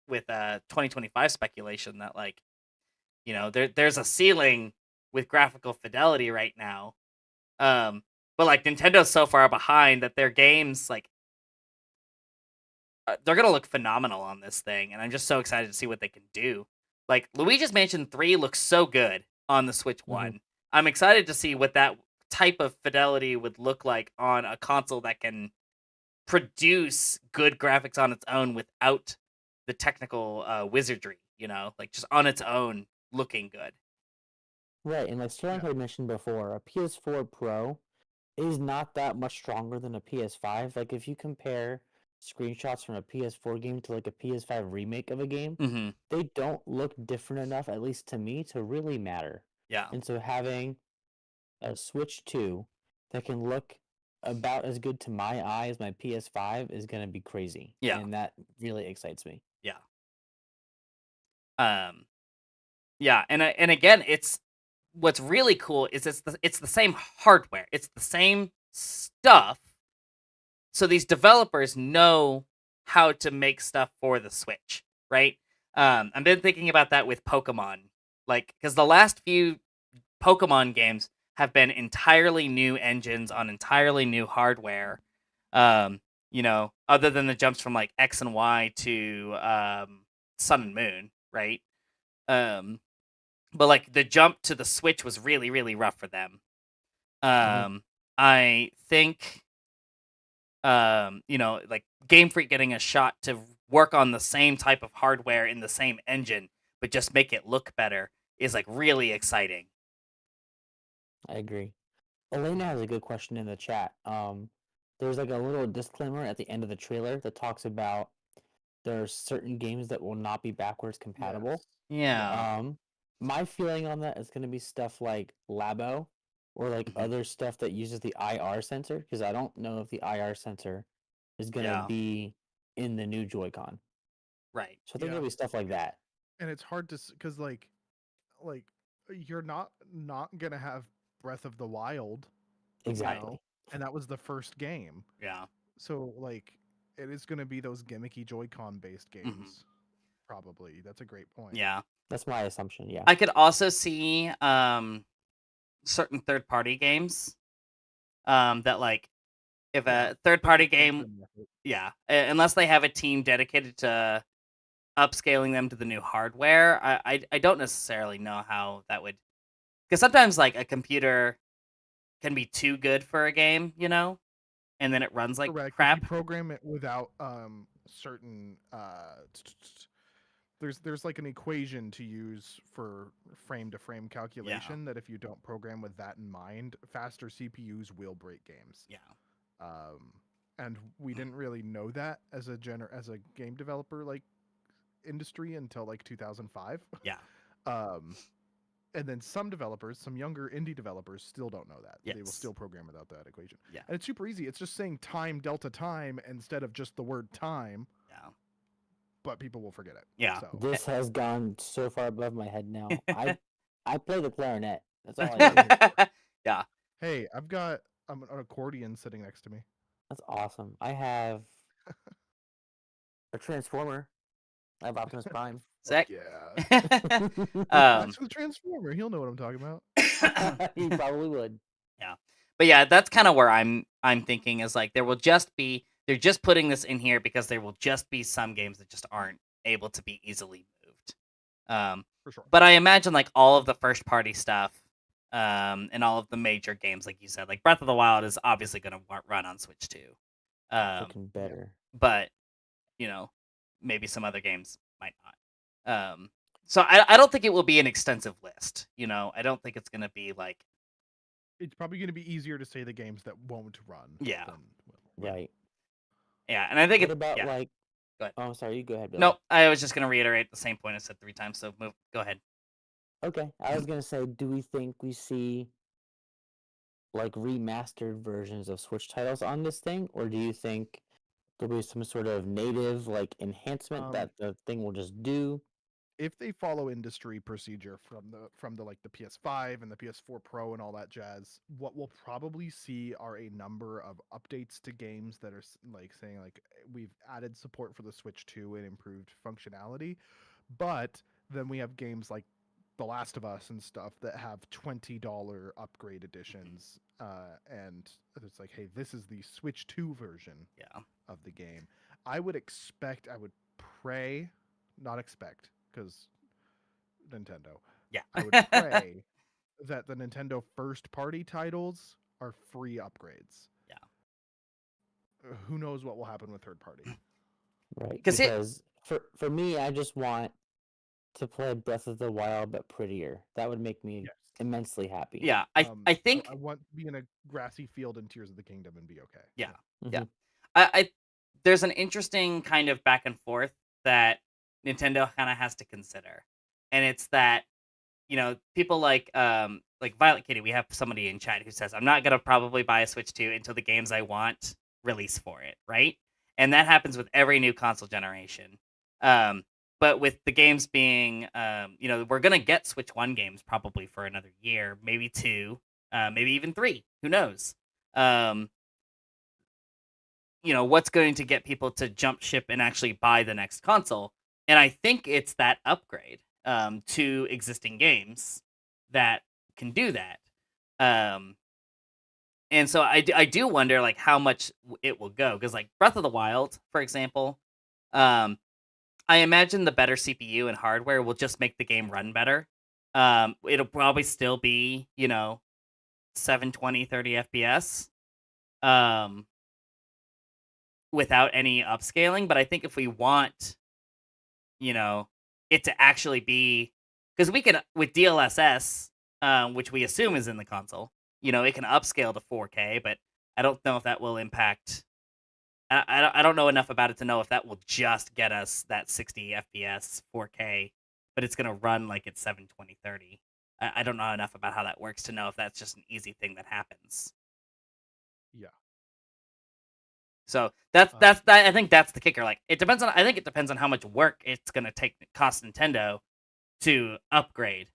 with 2025 speculation that like there's a ceiling with graphical fidelity right now, but like Nintendo's so far behind that their games like they're gonna look phenomenal on this thing, and I'm just so excited to see what they can do. Like Luigi's Mansion 3 looks so good on the Switch One. I'm excited to see what that type of fidelity would look like on a console that can produce good graphics on its own without the technical wizardry. Like just on its own looking good. Right, and like Sterling Yeah. had mentioned before, a PS4 Pro is not that much stronger than a PS5. Like if you compare screenshots from a PS4 game to like a PS5 remake of a game, Mm-hmm. they don't look different enough, at least to me, to really matter. Yeah. And so having a Switch 2 that can look about as good to my eye as my PS5 is going to be crazy. Yeah. And that really excites me. Yeah. Yeah, and again, it's what's really cool is it's the same hardware. It's the same stuff. So these developers know how to make stuff for the Switch, right? I've been thinking about that with Pokemon, like because the last few Pokemon games have been entirely new engines on entirely new hardware. Other than the jumps from like X and Y to Sun and Moon, right? But like the jump to the Switch was really, really rough for them. I think, like Game Freak getting a shot to work on the same type of hardware in the same engine, but just make it look better is like really exciting. I agree. Elena has a good question in the chat. There's like a little disclaimer at the end of the trailer that talks about there are certain games that will not be backwards compatible. Yes. Yeah. My feeling on that is going to be stuff like Labo or like Mhm. other stuff that uses the IR sensor because I don't know if the IR sensor is going to Yeah. be in the new Joy-Con. Right. So I think Yeah. there'll be stuff like that. And it's hard to because like you're not gonna have Breath of the Wild, Exactly. and that was the first game. Yeah. So like it is gonna be those gimmicky Joy-Con based Mhm. games. Probably. That's a great point. Yeah. That's my assumption. Yeah. I could also see certain third party games that like if Yeah, a third party like game, Genshin Effect. yeah, unless they have a team dedicated to upscaling them to the new hardware, I don't necessarily know how that would, because sometimes like a computer can be too good for a game, and then it runs like Correct. If you crap. program it without certain there's like an equation to use for frame to frame Yeah. calculation that if you don't program with that in mind, faster CPUs will break games. Yeah. And we didn't really know that as a game developer like industry until like 2005. Yeah. And then some developers, some younger indie developers, still don't know that. They will Yes. still program without that equation. Yeah. And it's super easy. It's just saying time delta time instead of just the word time, Yeah. but people will forget it. Yeah. So This has gone so far above my head now. I play the clarinet. That's all I do. Yeah. hey, I've got an accordion sitting next to me. That's awesome. I have a transformer. I have Optimus Prime. Sick. Yeah. That's the Transformer. He'll know what I'm talking about. He probably would. Yeah. But yeah, that's kind of where I'm thinking is like they're just putting this in here because there will just be some games that just aren't able to be easily moved. For sure. But I imagine like all of the first party stuff, and all of the major games, like you said, like Breath of the Wild is obviously going to run on Switch too. Looking better. But maybe some other games might not. So I don't think it will be an extensive list. I don't think it's going to be like, It's probably going to be easier to say the games that won't run. Yeah. Than Right. yeah. And I think What about yeah. like? Go ahead. Oh, sorry. You go ahead, Billy. No, I was just going to reiterate the same point I said 3 times. So go ahead. Okay. I was gonna say, do we think we see like remastered versions of Switch titles on this thing, or do you think there'll be some sort of native like enhancement that the thing will just do? If they follow industry procedure from the like the PS5 and the PS4 Pro and all that jazz, what we'll probably see are a number of updates to games that are like saying like we've added support for the Switch 2 and improved functionality, but then we have games like The Last of Us and stuff that have $20 upgrade editions, and it's like, hey, this is the Switch 2 version Yeah. of the game. I would pray, not expect, because Nintendo. Yeah. I would pray that the Nintendo first party titles are free upgrades. Yeah. Who knows what will happen with third party? Right. 'Cause Because for me, I just want to play Breath of the Wild but prettier. That would make me Yes. immensely happy. Yeah. I think I want to be in a grassy field in Tears of the Kingdom and be okay. Yeah. Mhm. Yeah. I there's an interesting kind of back and forth that Nintendo kind of has to consider. And it's that, people like Violet Kitty, we have somebody in chat who says, I'm not going to probably buy a Switch 2 until the games I want release for it, right? And that happens with every new console generation. But with the games being, we're going to get Switch 1 games probably for another year, maybe 2, maybe even 3. Who knows? What's going to get people to jump ship and actually buy the next console? And I think it's that upgrade to existing games that can do that. And so I do wonder like how much it will go, because like Breath of the Wild, for example, I imagine the better CPU and hardware will just make the game run better. It'll probably still be 720 30 FPS without any upscaling, but I think if we want it to actually be, because we can with DLSS, which we assume is in the console, it can upscale to 4K, but I don't know if that will impact. I don't know enough about it to know if that will just get us that 60 FPS 4K but it's gonna run like it's 720/30. I don't know enough about how that works to know if that's just an easy thing that happens. Yeah. So Um, I think that's the kicker. Like it depends on. I think it depends on how much work it's gonna cost Nintendo to upgrade.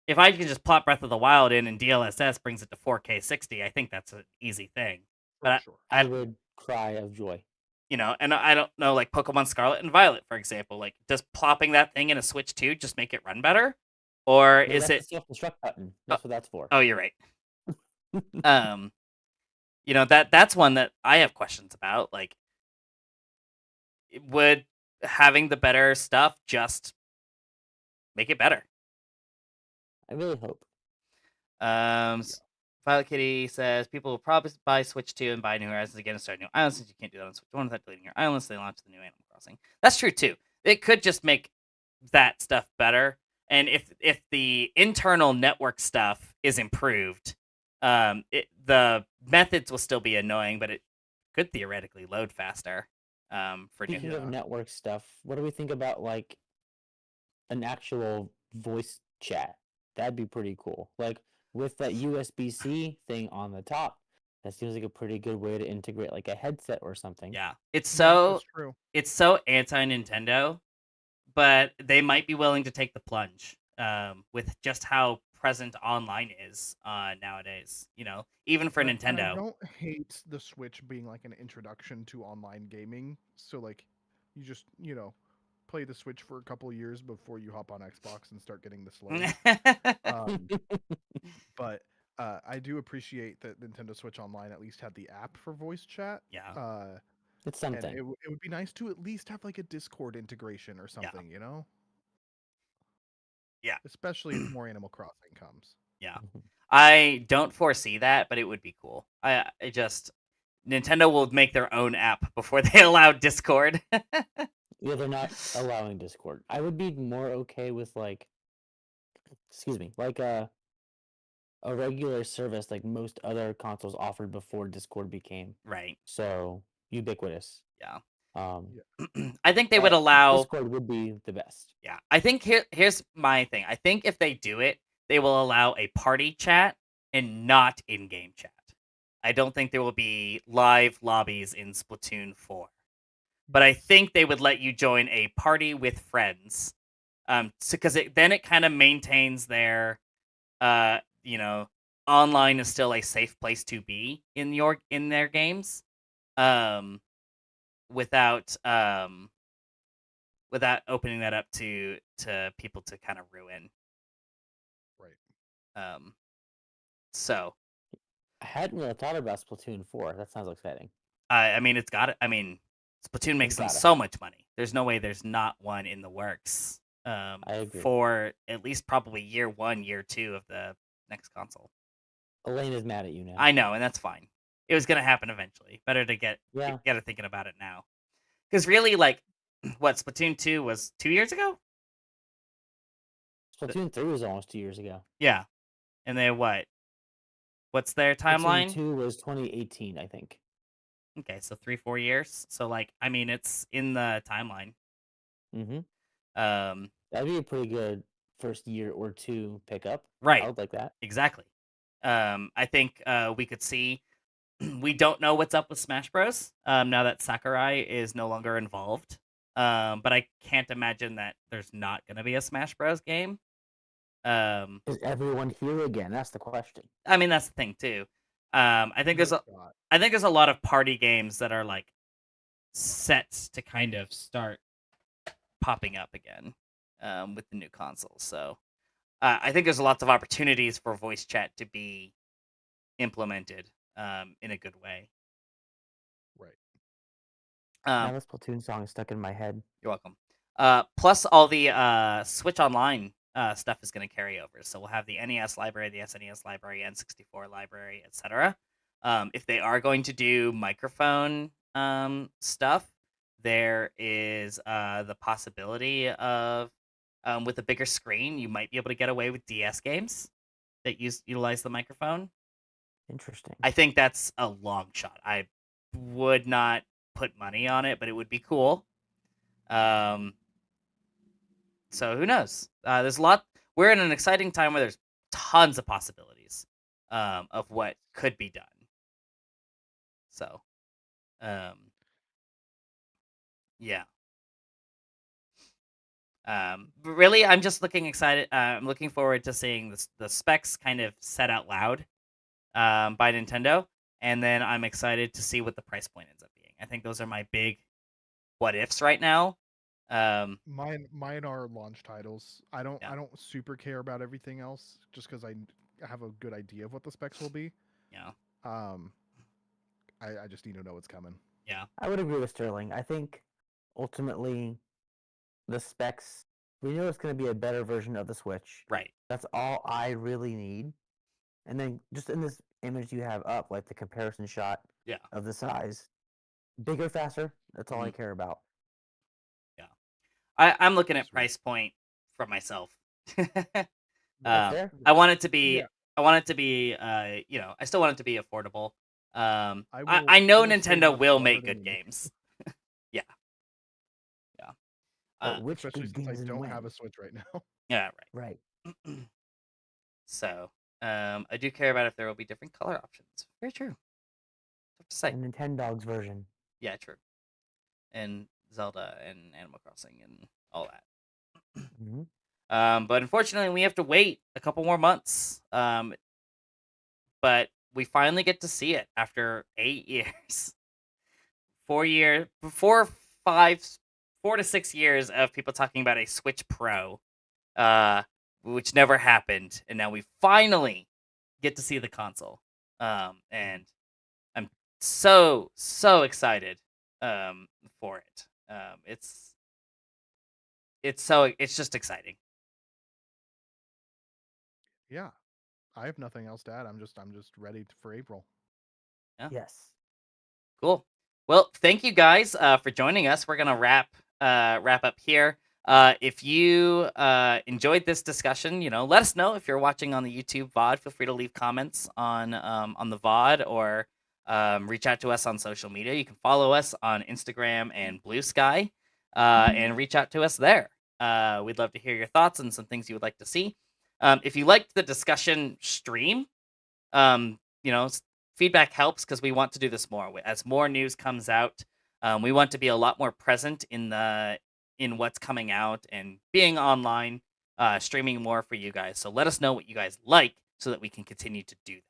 If I can just plop Breath of the Wild in and DLSS brings it to 4K 60, I think that's an easy thing. for But sure. I would cry of joy. and I don't know, like Pokemon Scarlet and Violet, for example. Like, does plopping that thing in a Switch 2 just make it run better, or No, is that's it? the self-destruct button. That's what that's for. Oh, you're right. Um, that's one that I have questions about. Like, would having the better stuff just make it better? I really hope. Violet Kitty says people will probably buy Switch 2 and buy New Horizons again and start new islands since you can't do that on Switch 1 without deleting your islands. They launch the new Animal Crossing. That's true too. It could just make that stuff better. And if the internal network stuff is improved, the methods will still be annoying, but it could theoretically load faster. For new. Speaking of network stuff, what do we think about like an actual voice chat? That'd be pretty cool. Like with that USB-C thing on the top, that seems like a pretty good way to integrate like a headset or something. Yeah, it's Yeah, so that's true. it's so anti-Nintendo, but they might be willing to take the plunge with just how present online is nowadays. Even for I Nintendo. don't hate the Switch being like an introduction to online gaming. So like, you just play the Switch for a couple of years before you hop on Xbox and start getting the slow. But I do appreciate that Nintendo Switch Online at least had the app for voice chat. Yeah. It's And something. it would be nice to at least have like a Discord integration or something, Yeah. Especially if more Animal Crossing comes. Yeah. Mhm. I don't foresee that, but it would be cool. I just Nintendo will make their own app before they allow Discord. Yeah, they're not allowing Discord. I would be more okay with like, excuse me, like a regular service like most other consoles offered before Discord became Right. so ubiquitous. Yeah. Yeah. I think they would allow Discord would be the best. Yeah. I think here's my thing. I think if they do it, they will allow a party chat and not in-game chat. I don't think there will be live lobbies in Splatoon 4. But I think they would let you join a party with friends. Because then it kind of maintains their online is still a safe place to be in their games. Without opening that up to people to kind of ruin. Right. So I hadn't really thought about Splatoon 4. That sounds exciting. I mean, it's got it. I mean, Splatoon makes them gotta. so much money. There's no way there's not one in the works. I agree. For at least probably year 1, year 2 of the next console. Elaine is mad at you now. I know, and that's fine. It was gonna happen eventually. Better to get her thinking about it now. Because really, like, what Splatoon 2 was 2 years ago? Splatoon 3 was almost 2 years ago. Yeah, and then what? What's their timeline? Splatoon 2 was 2018, I think. Okay, so 3-4 years. So like, I mean, it's in the timeline. Mm-hmm. That'd be a pretty good first year or two pickup. Right. I would like that. Exactly. I think we could see. We don't know what's up with Smash Bros. Now that Sakurai is no longer involved. But I can't imagine that there's not going to be a Smash Bros. Game. Is everyone here again? That's the question. I mean, that's the thing too. I think there's a lot of party games that are like set to kind of start popping up again with the new consoles. So I think there's lots of opportunities for voice chat to be implemented in a good way. Right. Now this Splatoon song is stuck in my head. You're welcome. Plus, all the Switch Online stuff is going to carry over. So we'll have the NES library, the SNES library, N64 library, etc. If they are going to do microphone stuff, there is the possibility of, with a bigger screen, you might be able to get away with DS games that utilize the microphone. Interesting. I think that's a long shot. I would not put money on it, but it would be cool. So who knows? There's a lot. We're in an exciting time where there's tons of possibilities of what could be done. So, yeah. But really, I'm just looking excited. I'm looking forward to seeing the specs kind of said out loud by Nintendo, and then I'm excited to see what the price point ends up being. I think those are my big what ifs right now. Mine are launch titles. I don't Yeah. I don't super care about everything else just because I have a good idea of what the specs will be. Yeah. I just need to know what's coming. Yeah. I would agree with Sterling. I think ultimately the specs, we know it's going to be a better version of the Switch. Right. That's all I really need. And then just in this image you have up, like the comparison shot Yeah. of the size, bigger, faster. That's all I care about. I'm looking at Sweet. price point for myself. That's fair. I want it to be. Yeah. I want it to be. I still want it to be affordable. I I know will say Nintendo much will lower make than good you. games. Yeah. But which Especially good since I games and don't when? have a Switch right now. Yeah. Right. Right. So, I do care about if there will be different color options. Very true. Tough to say. The Nintendogs version. Yeah, true. And Zelda and Animal Crossing and all that. Mhm. But unfortunately, we have to wait a couple more months. But we finally get to see it after 8 years. 4 to 6 years of people talking about a Switch Pro, which never happened, and now we finally get to see the console. And I'm so excited for it. It's just exciting. Yeah. I have nothing else to add. I'm just ready for April. Yeah. Yes. Cool. Well, thank you guys for joining us. We're gonna wrap up here. If you enjoyed this discussion, let us know if you're watching on the YouTube VOD. Feel free to leave comments on the VOD or reach out to us on social media. You can follow us on Instagram and Blue Sky and reach out to us there. We'd love to hear your thoughts and some things you would like to see. If you liked the discussion stream, feedback helps because we want to do this more. As more news comes out, we want to be a lot more present in what's coming out and being online, streaming more for you guys. So let us know what you guys like so that we can continue to do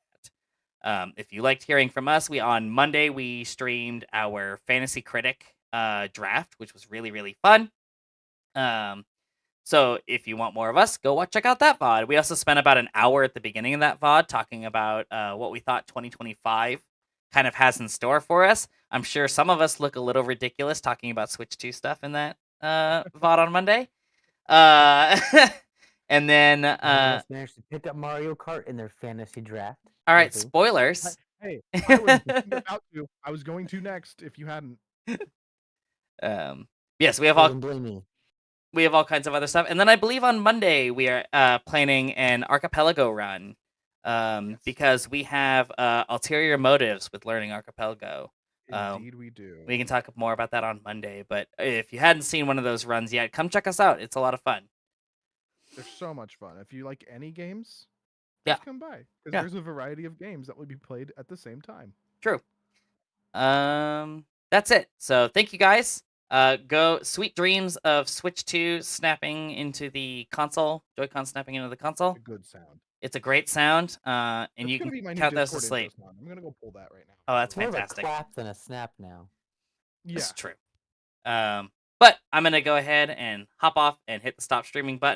that. If you liked hearing from us, on Monday we streamed our Fantasy Critic draft, which was really, really fun. So if you want more of us, check out that VOD. We also spent about an hour at the beginning of that VOD talking about what we thought 2025 kind of has in store for us. I'm sure some of us look a little ridiculous talking about Switch 2 stuff in that VOD on Monday. And then None of us managed to pick up Mario Kart in their fantasy draft. all right, Woohoo. spoilers. Hey, I was just about to. I was going to next if you hadn't. Yes, we have Oh, all don't blame me. we have all kinds of other stuff. And then I believe on Monday we are planning an archipelago run because we have ulterior motives with learning archipelago. Indeed, we do. We can talk more about that on Monday. But if you hadn't seen one of those runs yet, come check us out. It's a lot of fun. They're so much fun. If you like any games, Yeah. just come by because Yeah. there's a variety of games that will be played at the same time. True. That's it. So thank you guys. Go sweet dreams of Switch 2 snapping into the console, Joy-Con snapping into the console. A good sound. It's a great sound. And That's you gonna can be my new count those to Discord sleep. intro sound. I'm gonna go pull that right now. Oh, that's More of a fantastic. clap than a snap now. Yeah. That's true. But I'm gonna go ahead and hop off and hit the stop streaming button.